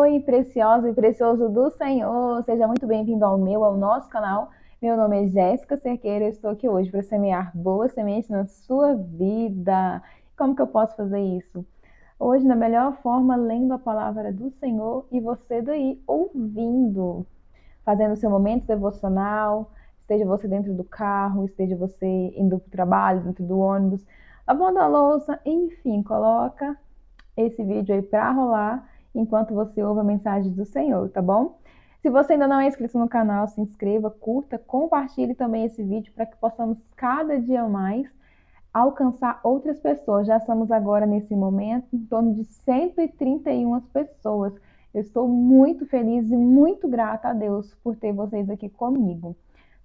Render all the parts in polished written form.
Oi, preciosa e precioso do Senhor, seja muito bem-vindo ao nosso canal. Meu nome é Jéssica Cerqueira, eu estou aqui hoje para semear boas sementes na sua vida. Como que eu posso fazer isso? Hoje, da melhor forma, lendo a palavra do Senhor e você daí ouvindo, fazendo o seu momento devocional, esteja você dentro do carro, esteja você indo para o trabalho, dentro do ônibus, lavando a louça, enfim, coloca esse vídeo aí para rolar enquanto você ouve a mensagem do Senhor, tá bom? Se você ainda não é inscrito no canal, se inscreva, curta, compartilhe também esse vídeo para que possamos cada dia mais alcançar outras pessoas. Já estamos agora nesse momento em torno de 131 pessoas. Eu estou muito feliz e muito grata a Deus por ter vocês aqui comigo,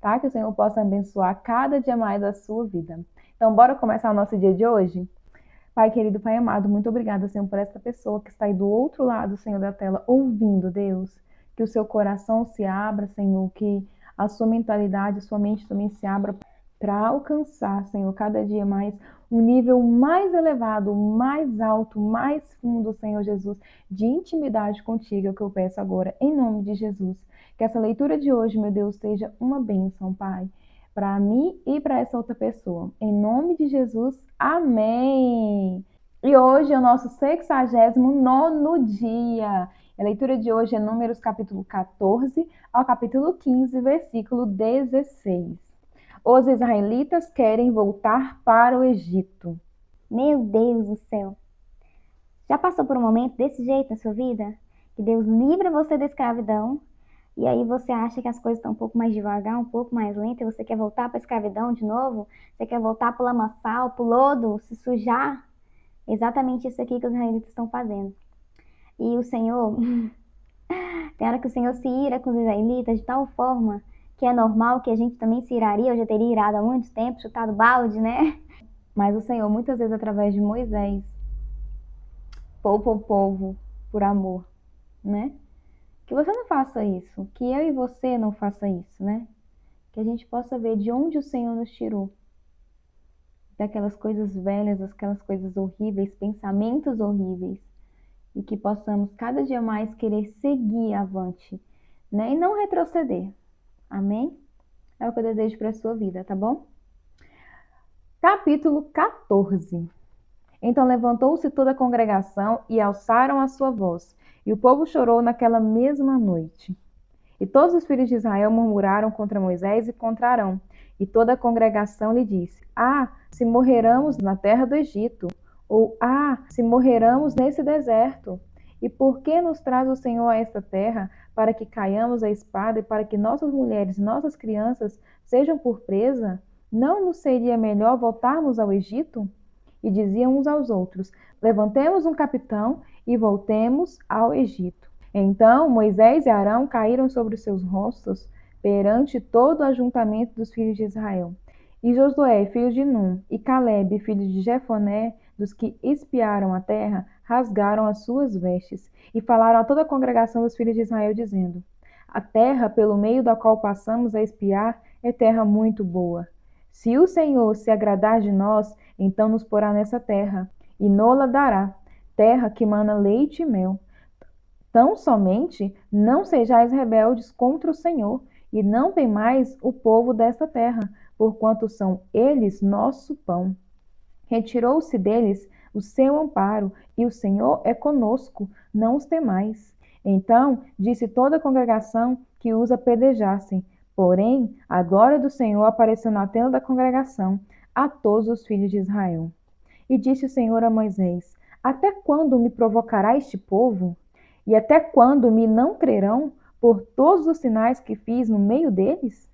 tá? Que o Senhor possa abençoar cada dia mais a sua vida. Então, bora começar o nosso dia de hoje? Pai querido, Pai amado, muito obrigada, Senhor, por essa pessoa que está aí do outro lado, Senhor, da tela, ouvindo, Deus. Que o seu coração se abra, Senhor, que a sua mentalidade, a sua mente também se abra para alcançar, Senhor, cada dia mais um nível mais elevado, mais alto, mais fundo, Senhor Jesus, de intimidade contigo, é o que eu peço agora, em nome de Jesus. Que essa leitura de hoje, meu Deus, seja uma bênção, Pai, para mim e para essa outra pessoa. Em nome de Jesus, amém! E hoje é o nosso 69º dia. A leitura de hoje é Números capítulo 14 ao capítulo 15, versículo 16. Os israelitas querem voltar para o Egito. Meu Deus do céu! Já passou por um momento desse jeito na sua vida? Que Deus livra você da escravidão e aí você acha que as coisas estão um pouco mais devagar, um pouco mais lenta e você quer voltar para a escravidão de novo? Você quer voltar para o lamaçal, para o lodo, se sujar? Exatamente isso aqui que os israelitas estão fazendo. E o Senhor, tem hora que o Senhor se ira com os israelitas de tal forma que é normal que a gente também se iraria, eu já teria irado há muito tempo, chutado balde, né? Mas o Senhor, muitas vezes através de Moisés, poupa o povo por amor, né? Que você não faça isso, que eu e você não faça isso, né? Que a gente possa ver de onde o Senhor nos tirou. Daquelas coisas velhas, aquelas coisas horríveis, pensamentos horríveis. E que possamos cada dia mais querer seguir avante, né? E não retroceder. Amém? É o que eu desejo para a sua vida, tá bom? Capítulo 14. Então levantou-se toda a congregação e alçaram a sua voz. E o povo chorou naquela mesma noite. E todos os filhos de Israel murmuraram contra Moisés e contra Arão. E toda a congregação lhe disse: Ah, se morreramos na terra do Egito! Ou ah, se morreramos nesse deserto! E por que nos traz o Senhor a esta terra, para que caiamos à espada e para que nossas mulheres e nossas crianças sejam por presa? Não nos seria melhor voltarmos ao Egito? E diziam uns aos outros: Levantemos um capitão e voltemos ao Egito. Então Moisés e Arão caíram sobre os seus rostos perante todo o ajuntamento dos filhos de Israel. E Josué, filho de Num, e Calebe, filho de Jefoné, dos que espiaram a terra, rasgaram as suas vestes e falaram a toda a congregação dos filhos de Israel, dizendo: A terra pelo meio da qual passamos a espiar é terra muito boa. Se o Senhor se agradar de nós, então nos porá nessa terra, e nola dará, terra que mana leite e mel. Tão somente não sejais rebeldes contra o Senhor, e não temais o povo desta terra, porquanto são eles nosso pão. Retirou-se deles o seu amparo, e o Senhor é conosco, não os temais. Então disse toda a congregação que os apedrejassem. Porém, a glória do Senhor apareceu na tenda da congregação a todos os filhos de Israel. E disse o Senhor a Moisés: Até quando me provocará este povo? E até quando me não crerão por todos os sinais que fiz no meio deles?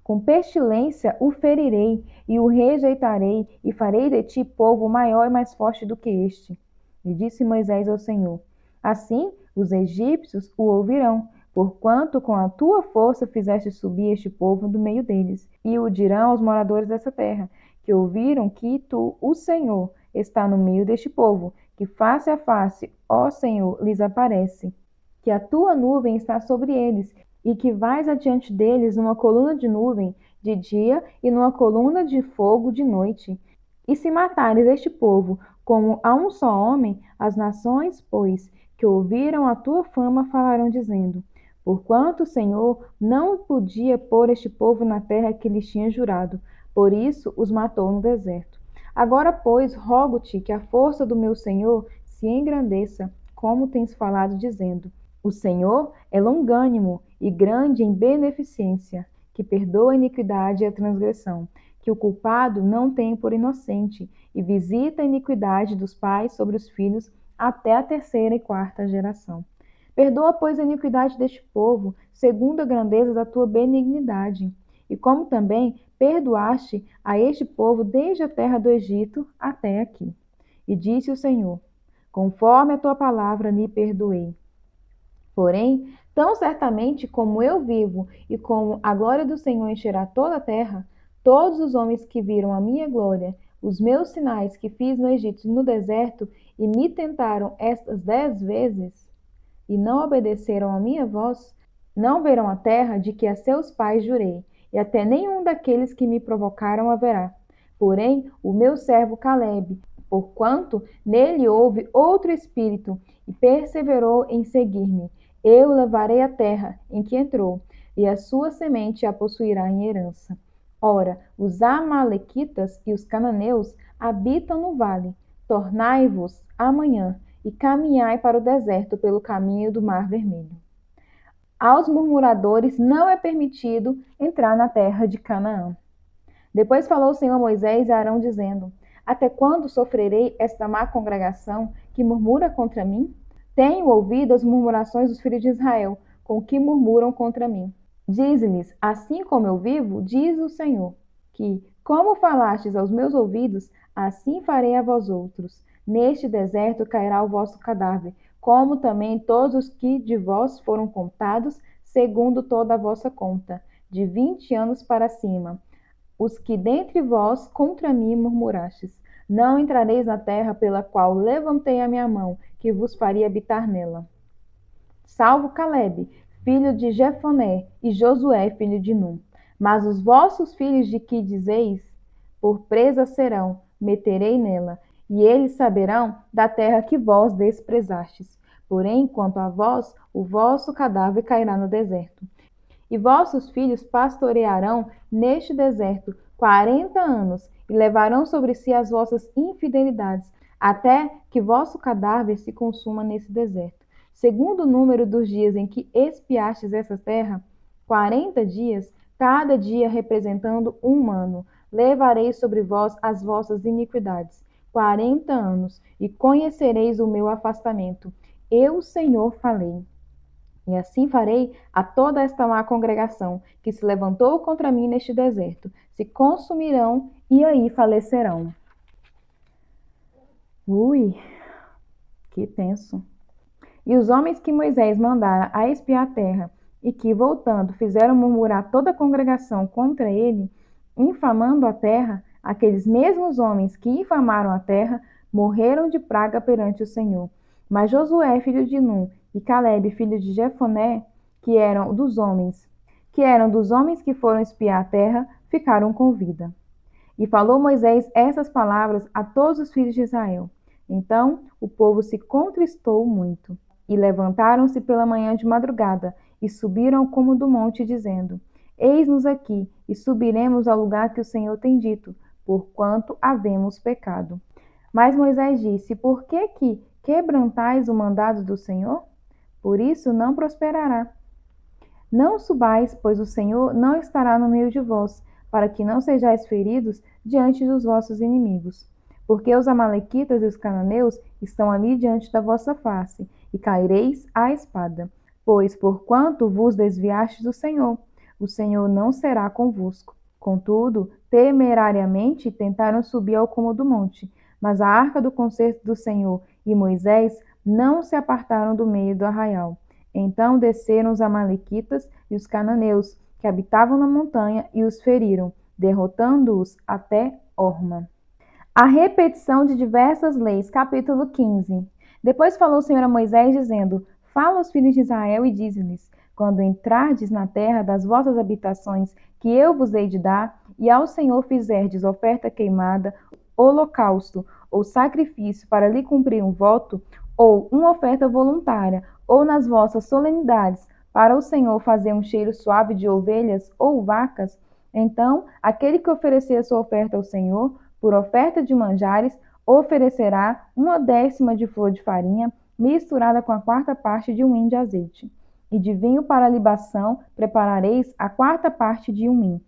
Com pestilência o ferirei e o rejeitarei, e farei de ti povo maior e mais forte do que este. E disse Moisés ao Senhor: Assim os egípcios o ouvirão, porquanto com a tua força fizeste subir este povo do meio deles. E o dirão aos moradores dessa terra, que ouviram que tu, o Senhor, está no meio deste povo, que face a face, ó Senhor, lhes aparece, que a tua nuvem está sobre eles, e que vais adiante deles numa coluna de nuvem de dia e numa coluna de fogo de noite. E se matares este povo como a um só homem, as nações, pois, que ouviram a tua fama falarão dizendo: porquanto o Senhor não podia pôr este povo na terra que lhes tinha jurado, por isso os matou no deserto. Agora, pois, rogo-te que a força do meu Senhor se engrandeça, como tens falado, dizendo: o Senhor é longânimo e grande em beneficência, que perdoa a iniquidade e a transgressão, que o culpado não tem por inocente, e visita a iniquidade dos pais sobre os filhos até a terceira e quarta geração. Perdoa, pois, a iniquidade deste povo, segundo a grandeza da tua benignidade, e como também perdoaste a este povo desde a terra do Egito até aqui. E disse o Senhor: conforme a tua palavra lhe perdoei. Porém, tão certamente como eu vivo e como a glória do Senhor encherá toda a terra, todos os homens que viram a minha glória, os meus sinais que fiz no Egito e no deserto, e me tentaram estas 10 vezes, e não obedeceram à minha voz, não verão a terra de que a seus pais jurei, e até nenhum daqueles que me provocaram haverá. Porém, o meu servo Caleb, porquanto nele houve outro espírito, e perseverou em seguir-me, eu levarei a terra em que entrou, e a sua semente a possuirá em herança. Ora, os amalequitas e os cananeus habitam no vale. Tornai-vos amanhã e caminhai para o deserto pelo caminho do Mar Vermelho. Aos murmuradores não é permitido entrar na terra de Canaã. Depois falou o Senhor a Moisés e a Arão, dizendo: até quando sofrerei esta má congregação que murmura contra mim? Tenho ouvido as murmurações dos filhos de Israel, com que murmuram contra mim. Dize-lhes: assim como eu vivo, diz o Senhor, que, como falastes aos meus ouvidos, assim farei a vós outros. Neste deserto cairá o vosso cadáver, como também todos os que de vós foram contados, segundo toda a vossa conta, de 20 anos para cima, os que dentre vós contra mim murmurastes. Não entrareis na terra pela qual levantei a minha mão, que vos faria habitar nela. Salvo Caleb, filho de Jefoné, e Josué, filho de Num. Mas os vossos filhos de que dizeis, por presa serão, meterei nela, e eles saberão da terra que vós desprezastes. Porém, quanto a vós, o vosso cadáver cairá no deserto. E vossos filhos pastorearão neste deserto 40 anos, e levarão sobre si as vossas infidelidades, até que vosso cadáver se consuma nesse deserto. Segundo o número dos dias em que espiastes essa terra, 40 dias, cada dia representando um ano, levarei sobre vós as vossas iniquidades, 40 anos, e conhecereis o meu afastamento. Eu, Senhor, falei. E assim farei a toda esta má congregação, que se levantou contra mim neste deserto. Se consumirão e aí falecerão. Ui, que tenso. E os homens que Moisés mandara a espiar a terra, e que, voltando, fizeram murmurar toda a congregação contra ele, infamando a terra, aqueles mesmos homens que infamaram a terra, morreram de praga perante o Senhor. Mas Josué, filho de Num, e Caleb, filho de Jefoné, que eram dos homens que foram espiar a terra, ficaram com vida. E falou Moisés essas palavras a todos os filhos de Israel. Então o povo se contristou muito. E levantaram-se pela manhã de madrugada, e subiram ao cume do monte, dizendo: eis-nos aqui, e subiremos ao lugar que o Senhor tem dito, porquanto havemos pecado. Mas Moisés disse: por que quebrantais o mandado do Senhor? Por isso não prosperará. Não subais, pois o Senhor não estará no meio de vós, para que não sejais feridos diante dos vossos inimigos. Porque os amalequitas e os cananeus estão ali diante da vossa face, e caireis à espada. Pois, porquanto vos desviastes do Senhor, o Senhor não será convosco. Contudo, temerariamente tentaram subir ao cume do monte, mas a arca do concerto do Senhor e Moisés não se apartaram do meio do arraial. Então desceram os amalequitas e os cananeus, que habitavam na montanha, e os feriram, derrotando-os até Horma. A repetição de diversas leis, capítulo 15. Depois falou o Senhor a Moisés, dizendo: fala aos filhos de Israel e dize-lhes: quando entrardes na terra das vossas habitações, que eu vos hei de dar, e ao Senhor fizerdes oferta queimada, holocausto ou sacrifício para lhe cumprir um voto, ou uma oferta voluntária, ou nas vossas solenidades, para o Senhor fazer um cheiro suave de ovelhas ou vacas, então aquele que oferecer a sua oferta ao Senhor, por oferta de manjares, oferecerá 1/10 de flor de farinha, misturada com a 4ª parte de um hin de azeite. E de vinho para a libação preparareis a 4ª parte de um hin,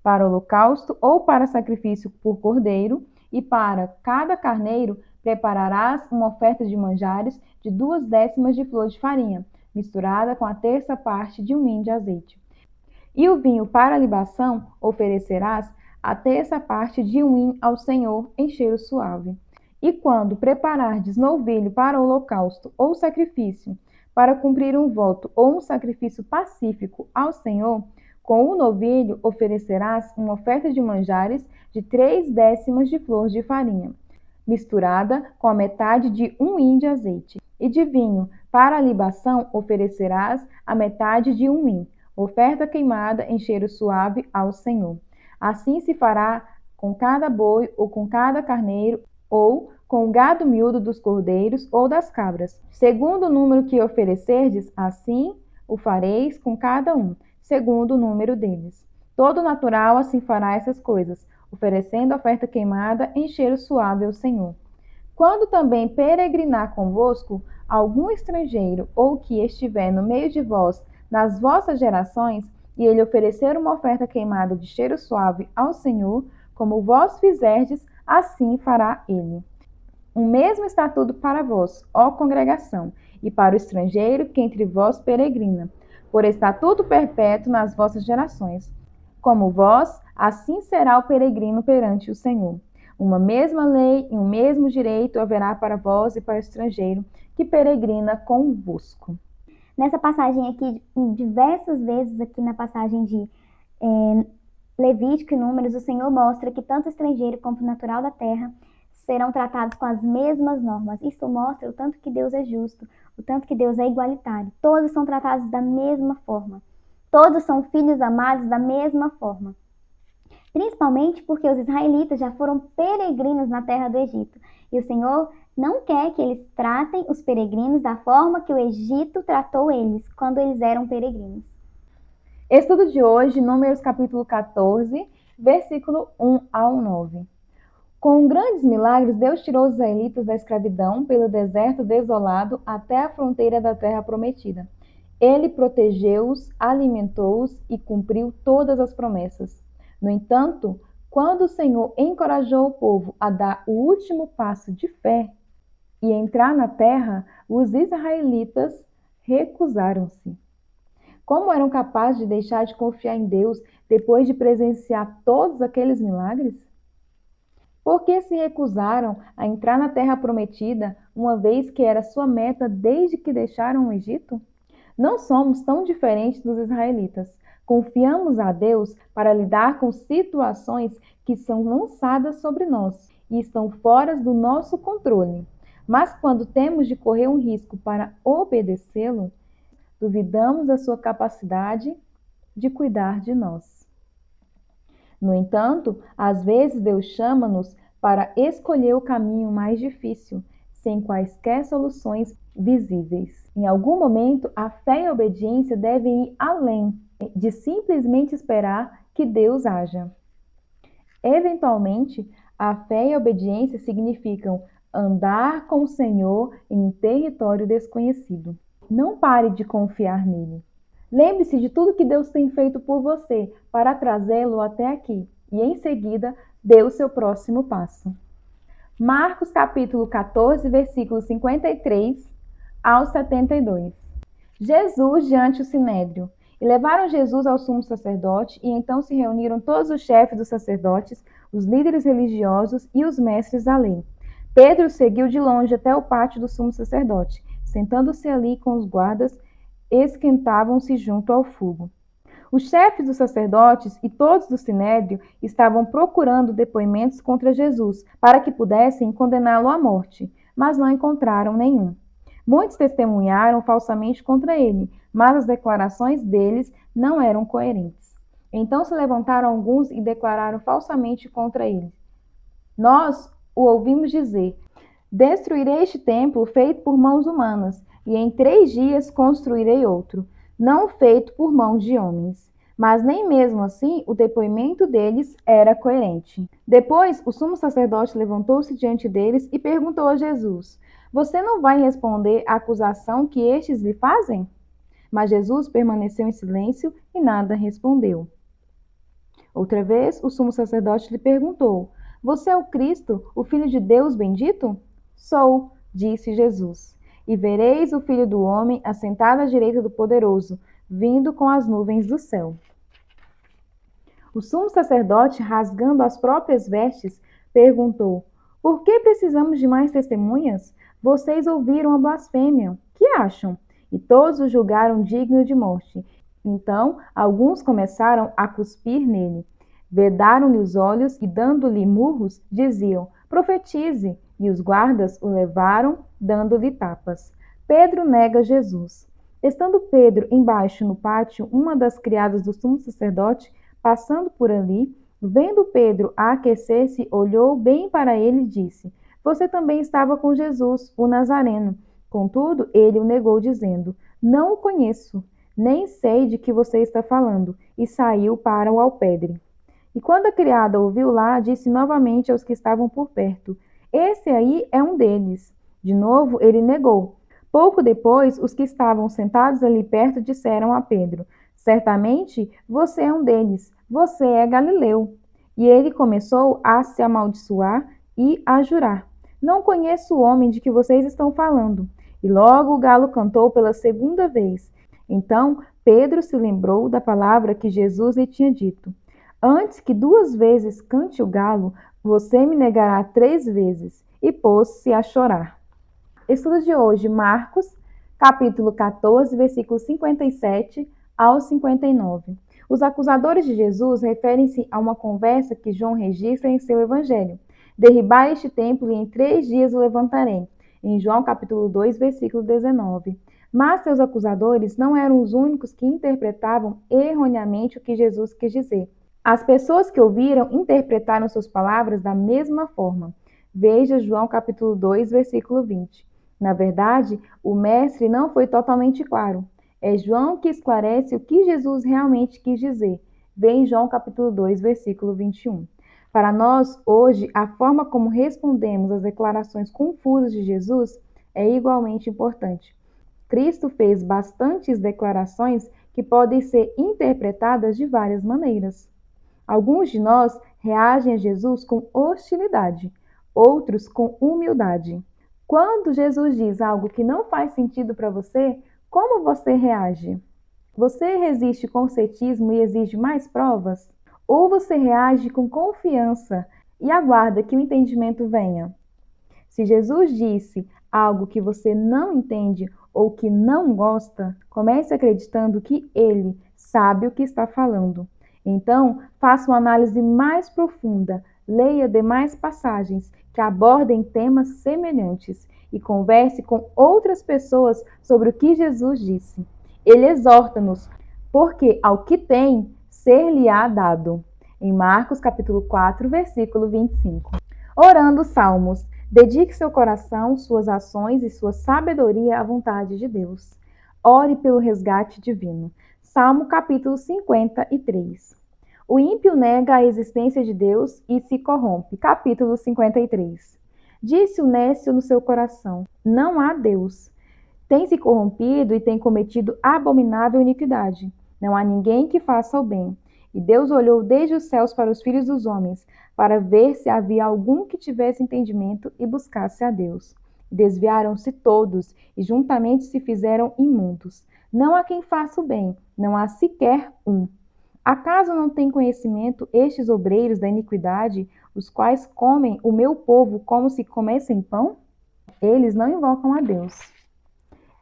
para holocausto ou para sacrifício por cordeiro, e para cada carneiro prepararás uma oferta de manjares de 2/10 de flor de farinha, misturada com a 1/3 parte de um hin de azeite. E o vinho para a libação oferecerás a 1/3 parte de um hin ao Senhor em cheiro suave. E quando preparardes novilho para holocausto ou sacrifício, para cumprir um voto ou um sacrifício pacífico ao Senhor, com o novilho oferecerás uma oferta de manjares de 3/10 de flor de farinha, misturada com a metade de um hin de azeite. E de vinho para a libação oferecerás a metade de um hin, oferta queimada em cheiro suave ao Senhor. Assim se fará com cada boi ou com cada carneiro, ou com o gado miúdo dos cordeiros ou das cabras. Segundo o número que oferecerdes, assim o fareis com cada um, segundo o número deles. Todo natural assim fará essas coisas, oferecendo oferta queimada em cheiro suave ao Senhor. Quando também peregrinar convosco algum estrangeiro ou que estiver no meio de vós nas vossas gerações, e ele oferecer uma oferta queimada de cheiro suave ao Senhor, como vós fizerdes, assim fará ele. Um mesmo estatuto para vós, ó congregação, e para o estrangeiro que entre vós peregrina, por estatuto perpétuo nas vossas gerações. Como vós, assim será o peregrino perante o Senhor. Uma mesma lei e um mesmo direito haverá para vós e para o estrangeiro que peregrina convosco. Nessa passagem aqui, diversas vezes aqui na passagem de Levítico e Números, o Senhor mostra que tanto o estrangeiro como o natural da terra serão tratados com as mesmas normas. Isso mostra o tanto que Deus é justo, o tanto que Deus é igualitário. Todos são tratados da mesma forma. Todos são filhos amados da mesma forma. Principalmente porque os israelitas já foram peregrinos na terra do Egito. E o Senhor não quer que eles tratem os peregrinos da forma que o Egito tratou eles quando eles eram peregrinos. Estudo de hoje, Números capítulo 14, versículo 1 ao 9. Com grandes milagres, Deus tirou os israelitas da escravidão pelo deserto desolado até a fronteira da terra prometida. Ele protegeu-os, alimentou-os e cumpriu todas as promessas. No entanto, quando o Senhor encorajou o povo a dar o último passo de fé e entrar na terra, os israelitas recusaram-se. Como eram capazes de deixar de confiar em Deus depois de presenciar todos aqueles milagres? Por que se recusaram a entrar na terra prometida, uma vez que era sua meta desde que deixaram o Egito? Não somos tão diferentes dos israelitas. Confiamos a Deus para lidar com situações que são lançadas sobre nós e estão fora do nosso controle. Mas quando temos de correr um risco para obedecê-lo, duvidamos da sua capacidade de cuidar de nós. No entanto, às vezes Deus chama-nos para escolher o caminho mais difícil, sem quaisquer soluções visíveis. Em algum momento, a fé e a obediência devem ir além de simplesmente esperar que Deus haja. Eventualmente, a fé e a obediência significam andar com o Senhor em um território desconhecido. Não pare de confiar nele. Lembre-se de tudo que Deus tem feito por você para trazê-lo até aqui e, em seguida, dê o seu próximo passo. Marcos capítulo 14, versículos 53 ao 72. Jesus diante o sinédrio. E levaram Jesus ao sumo sacerdote, e então se reuniram todos os chefes dos sacerdotes, os líderes religiosos e os mestres da lei. Pedro seguiu de longe até o pátio do sumo sacerdote. Sentando-se ali com os guardas, esquentavam-se junto ao fogo. Os chefes dos sacerdotes e todos do sinédrio estavam procurando depoimentos contra Jesus, para que pudessem condená-lo à morte, mas não encontraram nenhum. Muitos testemunharam falsamente contra ele, mas as declarações deles não eram coerentes. Então se levantaram alguns e declararam falsamente contra ele. Nós o ouvimos dizer: Destruirei este templo feito por mãos humanas, e em 3 dias construirei outro, não feito por mãos de homens. Mas nem mesmo assim o depoimento deles era coerente. Depois, o sumo sacerdote levantou-se diante deles e perguntou a Jesus: Você não vai responder à acusação que estes lhe fazem? Mas Jesus permaneceu em silêncio e nada respondeu. Outra vez, o sumo sacerdote lhe perguntou: Você é o Cristo, o Filho de Deus bendito? Sou, disse Jesus. E vereis o Filho do Homem assentado à direita do Poderoso, vindo com as nuvens do céu. O sumo sacerdote, rasgando as próprias vestes, perguntou: Por que precisamos de mais testemunhas? Vocês ouviram a blasfêmia. Que acham? E todos o julgaram digno de morte. Então, alguns começaram a cuspir nele. Vedaram-lhe os olhos e, dando-lhe murros, diziam: Profetize! E os guardas o levaram, dando-lhe tapas. Pedro nega Jesus. Estando Pedro embaixo no pátio, uma das criadas do sumo sacerdote, passando por ali, vendo Pedro aquecer-se, olhou bem para ele e disse: Você também estava com Jesus, o Nazareno. Contudo, ele o negou, dizendo: Não o conheço, nem sei de que você está falando, e saiu para o alpendre. E quando a criada ouviu lá, disse novamente aos que estavam por perto: Esse aí é um deles. De novo, ele negou. Pouco depois, os que estavam sentados ali perto disseram a Pedro: Certamente você é um deles, você é Galileu. E ele começou a se amaldiçoar e a jurar: Não conheço o homem de que vocês estão falando. E logo o galo cantou pela segunda vez. Então Pedro se lembrou da palavra que Jesus lhe tinha dito: Antes que 2 vezes cante o galo, você me negará 3 vezes. E pôs-se a chorar. Estudo de hoje, Marcos, capítulo 14, versículos 57 ao 59. Os acusadores de Jesus referem-se a uma conversa que João registra em seu evangelho. Derribar este templo e em 3 dias o levantarei. Em João capítulo 2, versículo 19. Mas seus acusadores não eram os únicos que interpretavam erroneamente o que Jesus quis dizer. As pessoas que ouviram interpretaram suas palavras da mesma forma. Veja João capítulo 2, versículo 20. Na verdade, o mestre não foi totalmente claro. É João que esclarece o que Jesus realmente quis dizer. Vê em João capítulo 2, versículo 21. Para nós, hoje, a forma como respondemos às declarações confusas de Jesus é igualmente importante. Cristo fez bastantes declarações que podem ser interpretadas de várias maneiras. Alguns de nós reagem a Jesus com hostilidade, outros com humildade. Quando Jesus diz algo que não faz sentido para você, como você reage? Você resiste com ceticismo e exige mais provas? Ou você reage com confiança e aguarda que o entendimento venha? Se Jesus disse algo que você não entende ou que não gosta, comece acreditando que ele sabe o que está falando. Então, faça uma análise mais profunda, leia demais passagens que abordem temas semelhantes e converse com outras pessoas sobre o que Jesus disse. Ele exorta-nos, porque ao que tem, ser-lhe-á dado. Em Marcos capítulo 4, versículo 25. Orando Salmos. Dedique seu coração, suas ações e sua sabedoria à vontade de Deus. Ore pelo resgate divino. Salmo capítulo 53. O ímpio nega a existência de Deus e se corrompe. Capítulo 53. Disse o nécio no seu coração: Não há Deus. Tem se corrompido e tem cometido abominável iniquidade. Não há ninguém que faça o bem. E Deus olhou desde os céus para os filhos dos homens, para ver se havia algum que tivesse entendimento e buscasse a Deus. Desviaram-se todos e juntamente se fizeram imundos. Não há quem faça o bem, não há sequer um. Acaso não têm conhecimento estes obreiros da iniquidade, os quais comem o meu povo como se comessem pão? Eles não invocam a Deus.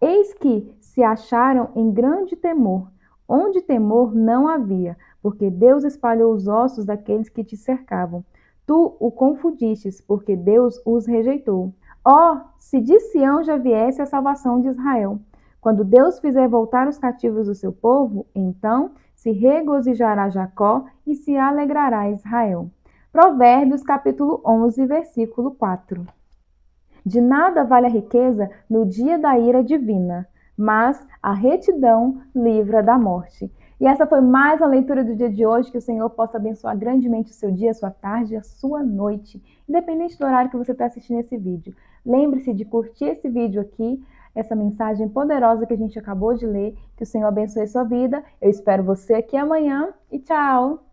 Eis que se acharam em grande temor, onde temor não havia, porque Deus espalhou os ossos daqueles que te cercavam. Tu o confundistes, porque Deus os rejeitou. Oh, se de Sião já viesse a salvação de Israel! Quando Deus fizer voltar os cativos do seu povo, então se regozijará Jacó e se alegrará Israel. Provérbios capítulo 11, versículo 4. De nada vale a riqueza no dia da ira divina, mas a retidão livra da morte. E essa foi mais uma leitura do dia de hoje. Que o Senhor possa abençoar grandemente o seu dia, a sua tarde, a sua noite, independente do horário que você está assistindo esse vídeo. Lembre-se de curtir esse vídeo aqui, essa mensagem poderosa que a gente acabou de ler. Que o Senhor abençoe a sua vida. Eu espero você aqui amanhã e tchau!